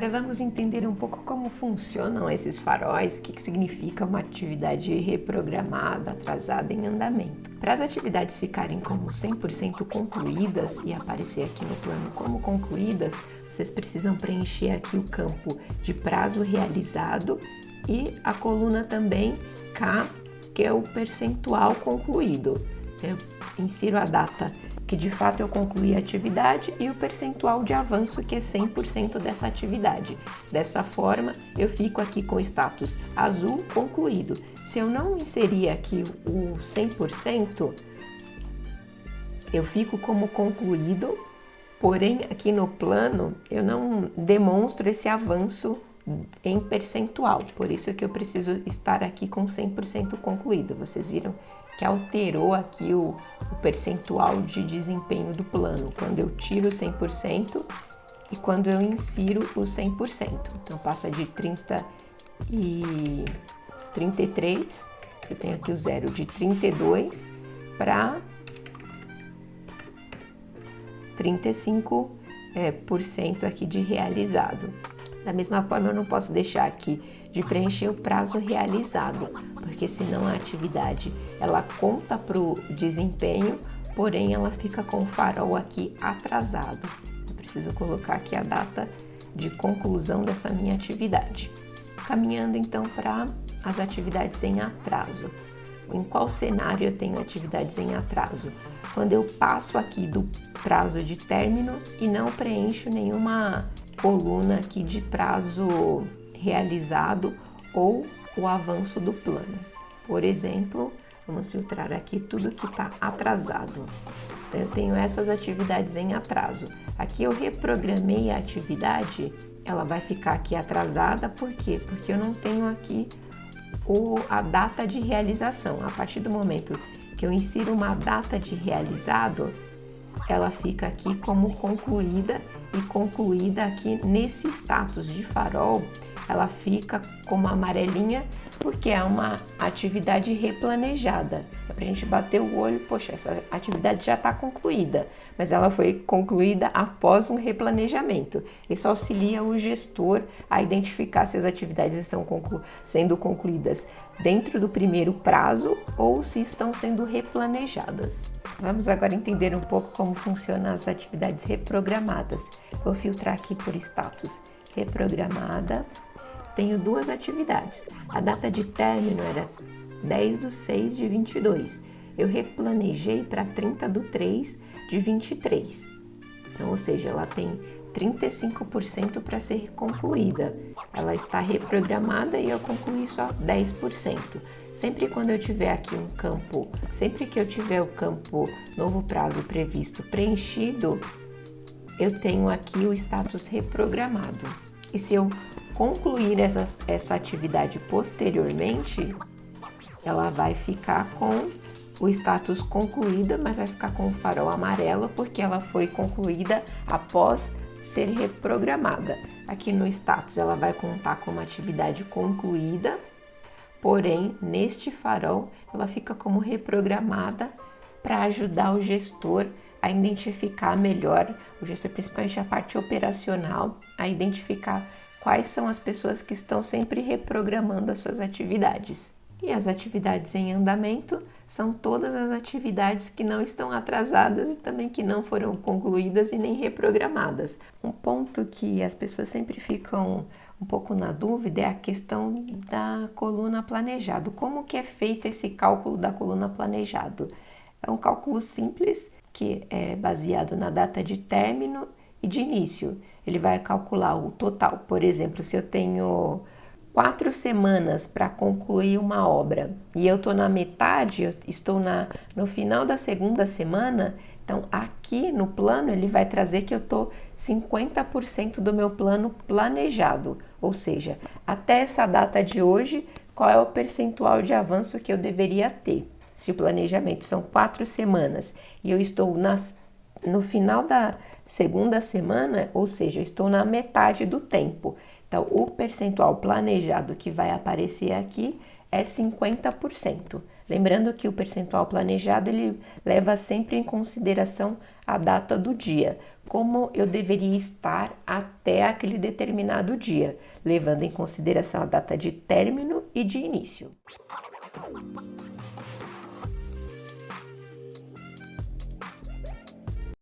Agora vamos entender um pouco como funcionam esses faróis, o que significa uma atividade reprogramada, atrasada em andamento. Para as atividades ficarem como 100% concluídas e aparecer aqui no plano como concluídas, vocês precisam preencher aqui o campo de prazo realizado e a coluna também K, que é o percentual concluído. Eu insiro a data que de fato eu concluí a atividade e o percentual de avanço, que é 100% dessa atividade. Desta forma, eu fico aqui com o status azul concluído. Se eu não inserir aqui o 100%, eu fico como concluído, porém aqui no plano eu não demonstro esse avanço em percentual, por isso que eu preciso estar aqui com 100% concluído. Vocês viram que alterou aqui o percentual de desempenho do plano, quando eu tiro 100% e quando eu insiro o 100%. Então passa de 30 e 33, eu tenho aqui o zero de 32 para 35% aqui de realizado. Da mesma forma, eu não posso deixar aqui de preencher o prazo realizado, porque senão a atividade ela conta para o desempenho, porém ela fica com o farol aqui atrasado. Eu preciso colocar aqui a data de conclusão dessa minha atividade. Caminhando então para as atividades em atraso. Em qual cenário eu tenho atividades em atraso? Quando eu passo aqui do prazo de término e não preencho nenhuma coluna aqui de prazo realizado ou o avanço do plano. Por exemplo, vamos filtrar aqui tudo que está atrasado. Então, eu tenho essas atividades em atraso. Aqui eu reprogramei a atividade, ela vai ficar aqui atrasada, por quê? Porque eu não tenho aqui a data de realização. A partir do momento que eu insiro uma data de realizado, ela fica aqui como concluída, e concluída aqui nesse status de farol, ela fica como amarelinha porque é uma atividade replanejada. É pra gente bater o olho, poxa, essa atividade já está concluída, mas ela foi concluída após um replanejamento. Isso auxilia o gestor a identificar se as atividades estão sendo concluídas dentro do primeiro prazo ou se estão sendo replanejadas. Vamos agora entender um pouco como funcionam as atividades reprogramadas. Vou filtrar aqui por status reprogramada. Tenho duas atividades. A data de término era 10/6/22. Eu replanejei para 30/3/23. Então, ou seja, ela tem 35% para ser concluída. Ela está reprogramada e eu concluí só 10%. Sempre quando eu tiver aqui um campo, sempre que eu tiver o campo novo prazo previsto preenchido, eu tenho aqui o status reprogramado. E se eu concluir essa atividade posteriormente, ela vai ficar com o status concluída, mas vai ficar com o farol amarelo porque ela foi concluída após ser reprogramada. Aqui no status ela vai contar como atividade concluída, porém neste farol ela fica como reprogramada para ajudar o gestor a identificar melhor, o gestor principalmente a parte operacional, a identificar quais são as pessoas que estão sempre reprogramando as suas atividades. E as atividades em andamento são todas as atividades que não estão atrasadas e também que não foram concluídas e nem reprogramadas. Um ponto que as pessoas sempre ficam um pouco na dúvida é a questão da coluna planejado. Como que é feito esse cálculo da coluna planejado? É um cálculo simples que é baseado na data de término e de início. Ele vai calcular o total. Por exemplo, se eu tenho 4 semanas para concluir uma obra e eu estou na metade, eu estou no final da segunda semana, então aqui no plano ele vai trazer que eu estou 50% do meu plano planejado, ou seja, até essa data de hoje, qual é o percentual de avanço que eu deveria ter? Se o planejamento são 4 semanas e eu estou no final da segunda semana, ou seja, eu estou na metade do tempo. Então, o percentual planejado que vai aparecer aqui é 50%. Lembrando que o percentual planejado ele leva sempre em consideração a data do dia, como eu deveria estar até aquele determinado dia, levando em consideração a data de término e de início.